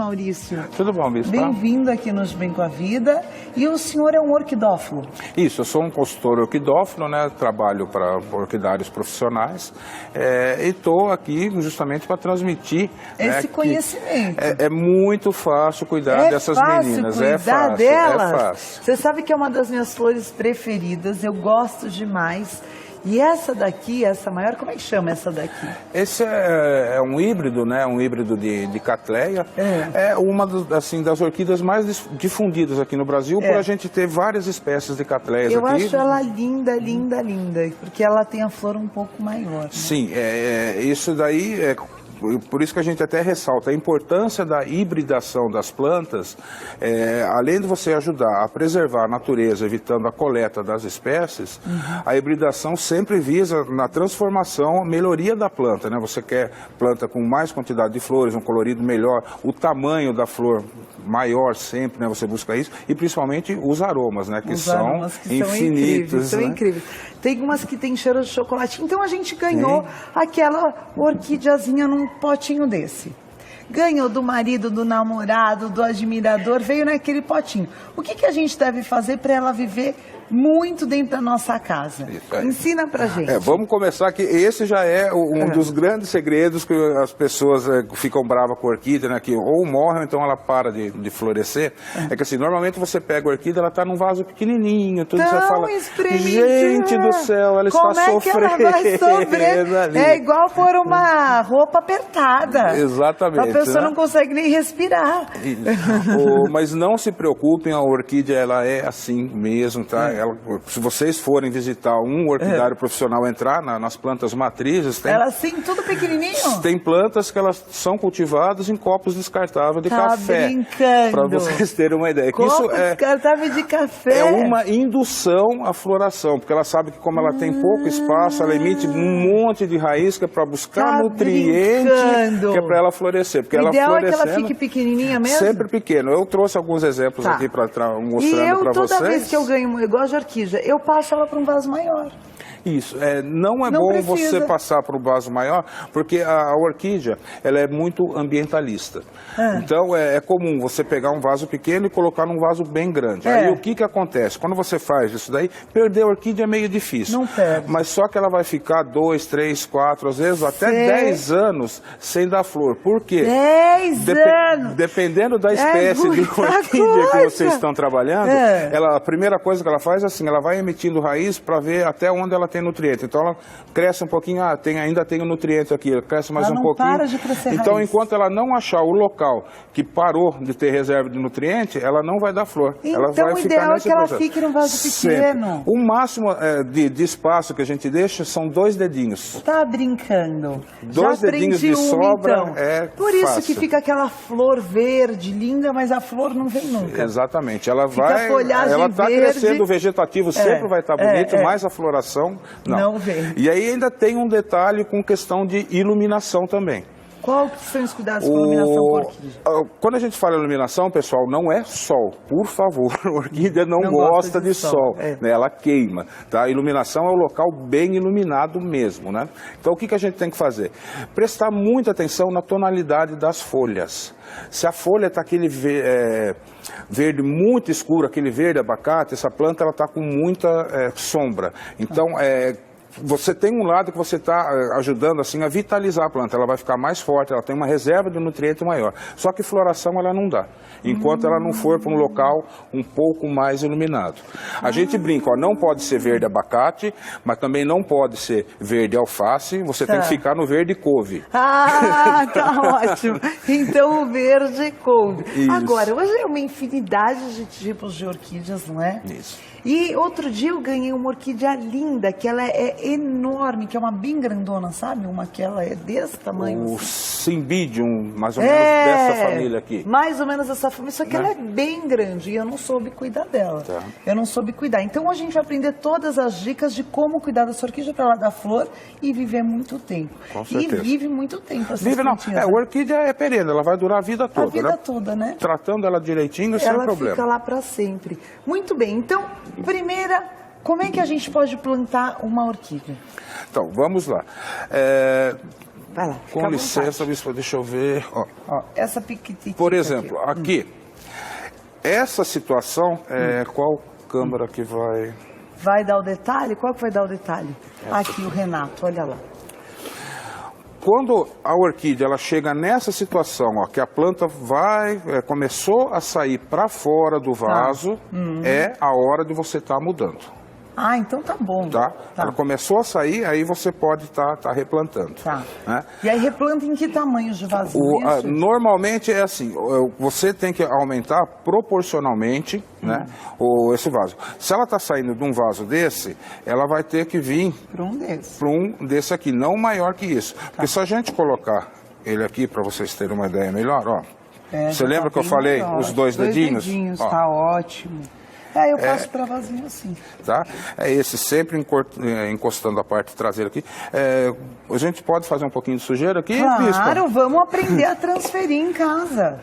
Maurício? Tudo bom, Bispo? Bem-vindo aqui nos Bem com a Vida. E o senhor é um orquidófilo? Isso, eu sou um consultor orquidófilo, né? Trabalho para orquidários profissionais e estou aqui justamente para transmitir esse conhecimento. É muito fácil cuidar dessas meninas. Cuidar é fácil delas. É fácil. Você sabe que é uma das minhas flores preferidas, eu gosto demais. E essa daqui, essa maior, como é que chama essa daqui? Esse é um híbrido, né? Um híbrido de Cattleya. É uma das orquídeas mais difundidas aqui no Brasil, por a gente ter várias espécies de Cattleyas aqui. Eu acho ela linda, linda, linda, porque ela tem a flor um pouco maior. Né? Sim, isso daí por isso que a gente até ressalta a importância da hibridação das plantas, além de você ajudar a preservar a natureza, evitando a coleta das espécies, a hibridação sempre visa na transformação, a melhoria da planta, né? Você quer planta com mais quantidade de flores, um colorido melhor, o tamanho da flor maior sempre, né? Você busca isso, e principalmente os aromas, né? Que são infinitos. São incríveis. Tem umas que tem cheiro de chocolate. Então a gente ganhou aquela orquídeazinha num potinho desse. Ganhou do marido, do namorado, do admirador, veio naquele potinho. O que a gente deve fazer para ela viver muito dentro da nossa casa? Ensina pra gente. Vamos começar que esse já é um dos grandes segredos que as pessoas ficam bravas com a orquídea, né? Que ou morre ou então ela para de florescer. É que assim, normalmente você pega a orquídea, ela está num vaso pequenininho, tudo você fala, gente do céu, ela está sofrendo. Como é que ela vai sofrer? É igual por uma roupa apertada. Exatamente. A pessoa não consegue nem respirar. Mas não se preocupem, a orquídea ela é assim mesmo, tá? Se vocês forem visitar um orquidário profissional, entrar nas plantas matrizes, elas sim, tudo pequenininho? Tem plantas que elas são cultivadas em copos descartáveis de café. Brincando. Para vocês terem uma ideia. Copo descartável de café. É uma indução à floração, porque ela sabe que como ela tem pouco espaço, ela emite um monte de raiz que é para buscar nutriente, que é para ela florescer. Porque o ideal é que ela florescendo, fique pequenininha mesmo? Sempre pequeno. Eu trouxe alguns exemplos aqui para mostrando para vocês. Toda vez que eu ganho, eu gosto de orquídea, eu passo ela para um vaso maior. Isso, não é bom você passar para o vaso maior, porque a orquídea, ela é muito ambientalista. Então, é comum você pegar um vaso pequeno e colocar num vaso bem grande. Aí, o que acontece? Quando você faz isso daí, perder a orquídea é meio difícil. Não perde. Mas só que ela vai ficar 2, 3, 4, às vezes até 10 anos sem dar flor. Por quê? 10 anos! Dependendo da espécie de orquídea que vocês estão trabalhando, a primeira coisa que ela faz é assim, ela vai emitindo raiz para ver até onde ela tem nutriente. Então ela cresce um pouquinho, ainda tem o nutriente aqui, ela cresce mais um pouquinho. Para de crescer então, raiz. enquanto ela não achar o local que parou de ter reserva de nutriente, ela não vai dar flor. Então, ela vai o ficar ideal é nesse que ela processo. fique num vaso pequeno. O máximo de espaço que a gente deixa são 2 dedinhos. Tá brincando. 2 dedinhos de sobra então. Por isso fácil. que fica aquela flor verde, linda, mas a flor não vem nunca. Exatamente. Ela verde. está crescendo, o vegetativo sempre vai estar bonito, mas a floração não vem. E aí ainda tem um detalhe com questão de iluminação também. Qual que são os cuidados com a iluminação com a orquídea? Quando a gente fala iluminação, pessoal, não é sol, por favor. A orquídea não gosta de sol, né? Ela queima. Tá? A iluminação é o local bem iluminado mesmo, né? Então o que a gente tem que fazer? Prestar muita atenção na tonalidade das folhas. Se a folha está aquele verde muito escuro, aquele verde abacate, essa planta está com muita sombra. Então, você tem um lado que você está ajudando assim a vitalizar a planta, ela vai ficar mais forte, ela tem uma reserva de nutriente maior. Só que floração ela não dá, enquanto ela não for para um local um pouco mais iluminado. A gente brinca, não pode ser verde abacate, mas também não pode ser verde alface, você tem que ficar no verde couve. Tá ótimo. Então o verde couve. Isso. Agora, hoje é uma infinidade de tipos de orquídeas, não é? Isso. E outro dia eu ganhei uma orquídea linda, que ela é enorme, que é uma bem grandona, sabe? Uma que ela é desse tamanho. O Cymbidium, mais ou menos dessa família aqui. Mais ou menos essa família, só que ela é bem grande e eu não soube cuidar dela. Eu não soube cuidar. Então a gente vai aprender todas as dicas de como cuidar da sua orquídea para ela dar flor e viver muito tempo. Com certeza. E vive muito tempo. Vive não. A orquídea é perene, ela vai durar a vida toda. A vida toda, né? Tratando ela direitinho, sem problema. Ela fica lá para sempre. Muito bem, então, primeira, como é que a gente pode plantar uma orquídea? Então, vamos lá. Vai lá, fica Com à licença, vontade. bispo, deixa eu ver. Ó, essa piquitita Por exemplo, aqui, essa situação, qual câmera que vai... Vai dar o detalhe? Qual que vai dar o detalhe? Aqui, o Renato, olha lá. Quando a orquídea ela chega nessa situação, ó, que a planta começou a sair para fora do vaso, é a hora de você estar mudando. Ah, então tá bom. Tá? Ela começou a sair, aí você pode estar replantando. Tá. Né? E aí replanta em que tamanhos de vasinho? Normalmente é assim, você tem que aumentar proporcionalmente, né, esse vaso. Se ela está saindo de um vaso desse, ela vai ter que vir Para um desse. Para um desse aqui, não maior que isso. Porque se a gente colocar ele aqui, para vocês terem uma ideia melhor, ó. Você lembra que eu falei os dois dedinhos? Ó. Tá ótimo. Eu passo para vasinho assim. Tá? É esse, sempre encostando a parte traseira aqui. A gente pode fazer um pouquinho de sujeira aqui, Bispa? Claro, vamos aprender a transferir em casa.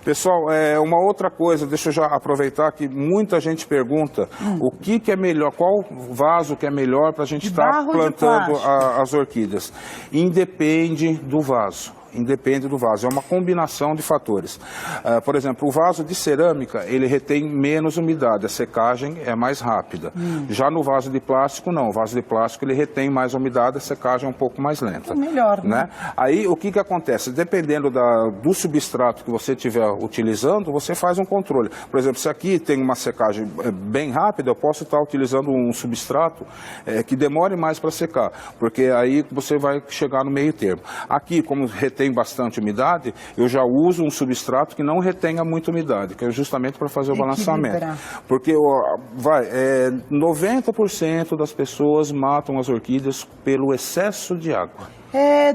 Pessoal, uma outra coisa, deixa eu já aproveitar que muita gente pergunta o que é melhor, qual vaso que é melhor para a gente estar plantando as orquídeas. Independe do vaso. Independe do vaso, é uma combinação de fatores. Por exemplo, o vaso de cerâmica, ele retém menos umidade, a secagem é mais rápida. Já no vaso de plástico, não. O vaso de plástico, ele retém mais umidade, a secagem é um pouco mais lenta. É melhor, né? Aí, o que acontece? Dependendo do substrato que você estiver utilizando, você faz um controle. Por exemplo, se aqui tem uma secagem bem rápida, eu posso estar utilizando um substrato que demore mais para secar, porque aí você vai chegar no meio termo. Aqui, como retém bastante umidade, eu já uso um substrato que não retenha muita umidade, que é justamente para fazer o balanceamento. Porque 90% das pessoas matam as orquídeas pelo excesso de água.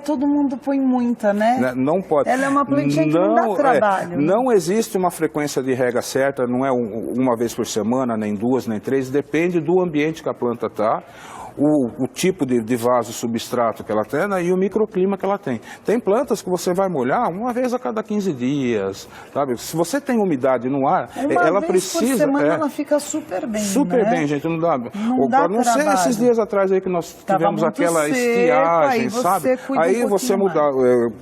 Todo mundo põe muita, né? Não pode. Ela é uma plantinha que não dá trabalho. Não existe uma frequência de rega certa, não é uma vez por semana, nem duas, nem três, depende do ambiente que a planta está. O tipo de vaso substrato que ela tem, né, e o microclima que ela tem. Tem plantas que você vai molhar uma vez a cada 15 dias, sabe? Se você tem umidade no ar, ela precisa... Por semana ela fica super bem, super bem, gente, não dá sei, esses dias atrás aí que nós tivemos aquela estiagem, sabe? Aí você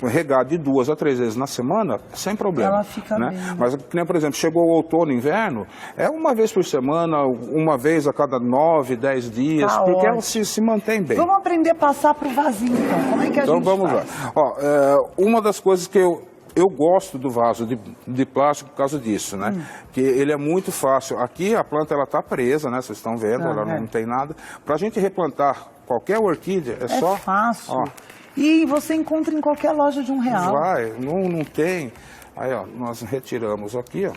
regar de 2 a 3 vezes na semana, sem problema. Ela fica bem. Mas, por exemplo, chegou o outono, inverno, uma vez por semana, uma vez a cada 9, 10 dias, porque ela se mantém bem. Vamos aprender a passar para o vasinho, então. Como é que a gente vamos faz? Lá. Uma das coisas que eu gosto do vaso de plástico por causa disso, né? Que ele é muito fácil. Aqui a planta ela está presa, né? Vocês estão vendo, ela não tem nada. Para a gente replantar qualquer orquídea, é só... fácil. E você encontra em qualquer loja de R$1. Não tem. Aí, ó, nós retiramos aqui, ó.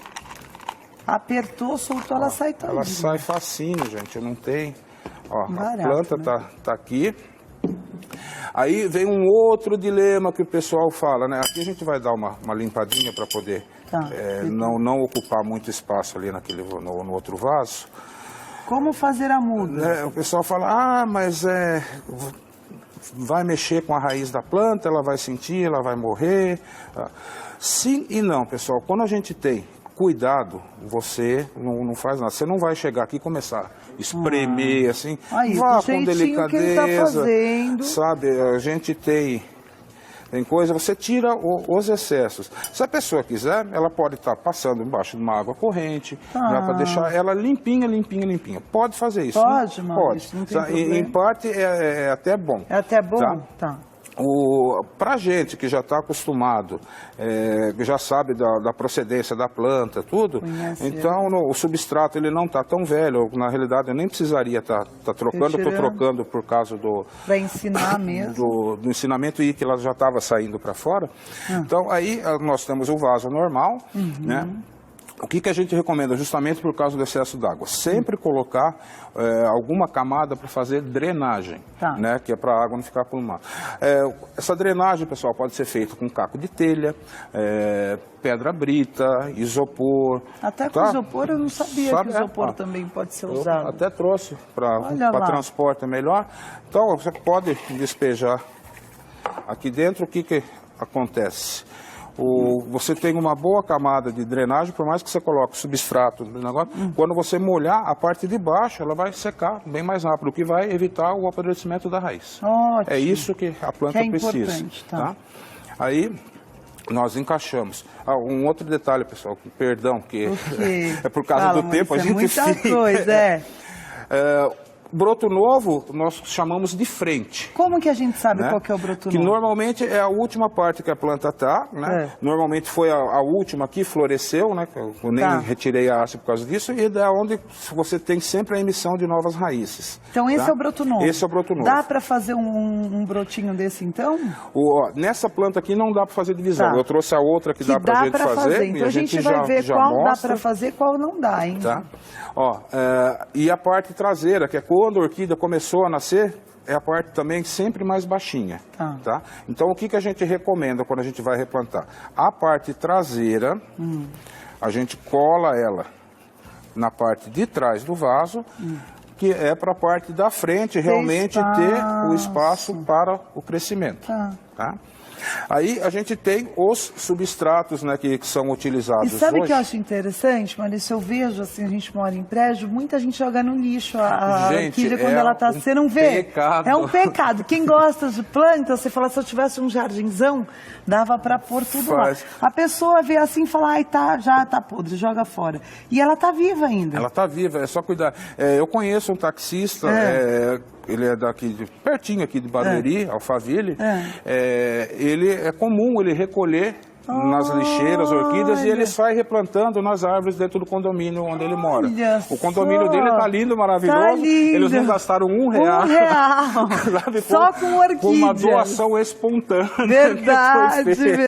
Apertou, soltou, ela sai todinha. Ela sai facinho, gente, não tem... Barato, a planta né? tá aqui. Aí vem um outro dilema que o pessoal fala, né? Aqui a gente vai dar uma limpadinha para poder não ocupar muito espaço ali no outro vaso. Como fazer a muda? O pessoal fala, mas vai mexer com a raiz da planta, ela vai sentir, ela vai morrer. Sim e não, pessoal. Quando a gente tem cuidado, você não faz nada. Você não vai chegar aqui e começar a espremer assim. Vá com delicadeza. Que ele tá fazendo. Sabe, a gente tem coisa, você tira os excessos. Se a pessoa quiser, ela pode estar passando embaixo de uma água corrente, para deixar ela limpinha. Pode fazer isso? Pode, Maurício, não tem problema. Em parte é até bom. É até bom? Tá. Para gente que já está acostumado, que já sabe da procedência da planta, tudo, então o substrato ele não está tão velho, na realidade eu nem precisaria estar trocando, estou trocando por causa para ensinar mesmo. do ensinamento e que ela já estava saindo para fora. Então aí nós temos o vaso normal, né? O que a gente recomenda, justamente por causa do excesso d'água? Sempre colocar alguma camada para fazer drenagem, né? Que é para a água não ficar acumulada. Essa drenagem, pessoal, pode ser feita com caco de telha, pedra brita, isopor. Até com isopor eu não sabia que isopor também pode ser usado. Eu até trouxe para transporte melhor. Então, você pode despejar aqui dentro. O que acontece? Você tem uma boa camada de drenagem, por mais que você coloque substrato no negócio, quando você molhar, a parte de baixo ela vai secar bem mais rápido, o que vai evitar o apodrecimento da raiz. Ótimo. É isso que a planta precisa. Tá? Aí nós encaixamos. Um outro detalhe, pessoal, perdão, que é por causa do tempo, a gente muita coisa, broto novo, nós chamamos de frente. Como que a gente sabe qual que é o broto novo? Que normalmente é a última parte que a planta está, né? Normalmente foi a última que floresceu, né? Eu nem retirei a haste por causa disso, e é onde você tem sempre a emissão de novas raízes. Então esse é o broto novo? Esse é o broto novo. Dá para fazer um brotinho desse então? Nessa planta aqui não dá para fazer divisão. Eu trouxe a outra que dá para a gente fazer. Então a gente vai ver qual dá para fazer e qual não dá, hein? Tá? E a parte traseira, que é quando a orquídea começou a nascer, é a parte também sempre mais baixinha. Tá? Então o que a gente recomenda quando a gente vai replantar? A parte traseira, a gente cola ela na parte de trás do vaso, que é para a parte da frente realmente ter o espaço para o crescimento. Tá? Aí a gente tem os substratos, né, que são utilizados hoje. E sabe o que eu acho interessante, Maurício? Eu vejo, assim, a gente mora em prédio, muita gente joga no lixo a orquídea quando ela está... Você não vê? Pecado. É um pecado. Quem gosta de planta, você fala, se eu tivesse um jardinzão, dava para pôr tudo lá. A pessoa vê assim e fala, ai, já tá podre, joga fora. E ela tá viva ainda. Ela tá viva, é só cuidar. Eu conheço um taxista, ele é daqui, pertinho aqui de Barueri, Alphaville. Ele é comum ele recolher nas lixeiras, orquídeas, e ele sai replantando nas árvores dentro do condomínio onde ele mora. O condomínio dele tá lindo, maravilhoso. Tá lindo. Eles não gastaram R$1. Só com orquídea. Com uma doação espontânea. Verdade.